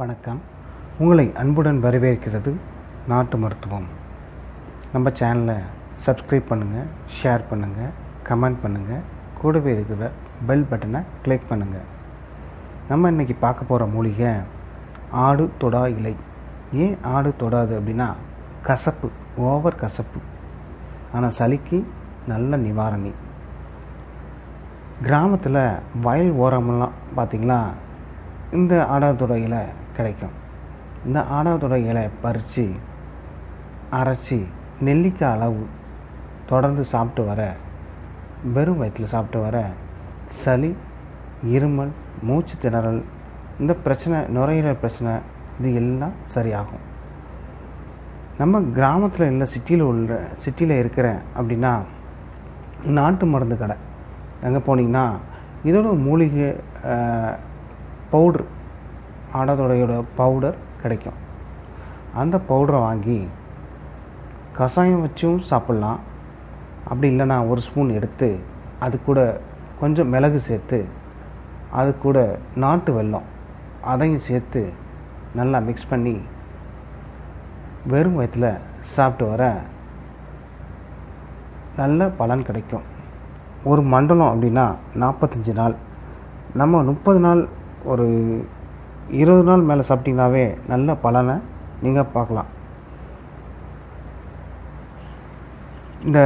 வணக்கம். உங்களை அன்புடன் வரவேற்கிறது நாட்டு மருத்துவம். நம்ம சேனலை சப்ஸ்கிரைப் பண்ணுங்கள், ஷேர் பண்ணுங்கள், கமெண்ட் பண்ணுங்கள், கூடவே இருக்கிற பெல் பட்டனை கிளிக் பண்ணுங்கள். நம்ம இன்றைக்கி பார்க்க போகிற மூலிகை ஆடு தொடா இலை. ஏன் ஆடு தொடாது அப்படின்னா கசப்பு, ஓவர் கசப்பு. ஆனால் சளிக்கு நல்ல நிவாரணி. கிராமத்தில் வயல் ஓரமெல்லாம் பார்த்திங்களா இந்த ஆடாதொடை இலை கிடைக்கும். இந்த ஆடாதொடை இலை பறித்து அரைச்சி நெல்லிக்காய் அளவு தொடர்ந்து சாப்பிட்டு வர, வெறும் வயிற்றில் சாப்பிட்டு வர சளி, இருமல், மூச்சு திணறல், இந்த பிரச்சனை, நுரையீரல் பிரச்சனை, இது எல்லாம் சரியாகும். நம்ம கிராமத்தில் இல்லை, சிட்டியில் இருக்கிறேன் அப்படின்னா நாட்டு மருந்து கடை அங்கே போனீங்கன்னா இதோட மூலிகை பவுட்ரு, ஆடாதொடையோட பவுடர் கிடைக்கும். அந்த பவுடரை வாங்கி கஷாயம் வச்சும் சாப்பிட்லாம். அப்படி இல்லைன்னா ஒரு ஸ்பூன் எடுத்து அது கூட கொஞ்சம் மிளகு சேர்த்து, அது கூட நாட்டு வெல்லம் அதையும் சேர்த்து நல்லா மிக்ஸ் பண்ணி வெறும் வயிற்றில் சாப்பிட்டு வர நல்ல பலன் கிடைக்கும். ஒரு மண்டலம் அப்படின்னா 45 நாள். நம்ம 30 நாள், ஒரு 20 நாள் மேலே சாப்பிட்டிங்கனாவே நல்ல பலனை நீங்கள் பார்க்கலாம். இந்த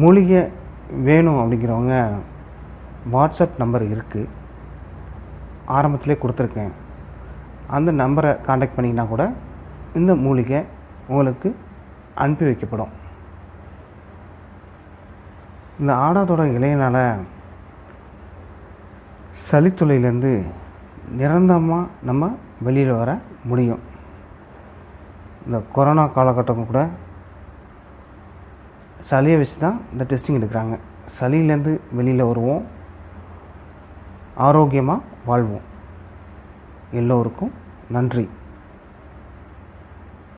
மூலிகை வேணும் அப்படிங்கிறவங்க வாட்ஸ்அப் நம்பர் இருக்குது, ஆரம்பத்திலே கொடுத்துருக்கேன். அந்த நம்பரை காண்டாக்ட் பண்ணிங்கன்னா கூட இந்த மூலிகை உங்களுக்கு அனுப்பி வைக்கப்படும். இந்த ஆடாதொடை இலையினால் சளித்தொல்லையிலேருந்து நிரந்தரமாக நம்ம வெளியில் வர முடியும். இந்த கொரோனா காலகட்டம் கூட சளியை வச்சு தான் இந்த டெஸ்டிங் எடுக்கிறாங்க. சளியிலேருந்து வெளியில் வருவோம், ஆரோக்கியமாக வாழ்வோம். எல்லோருக்கும் நன்றி.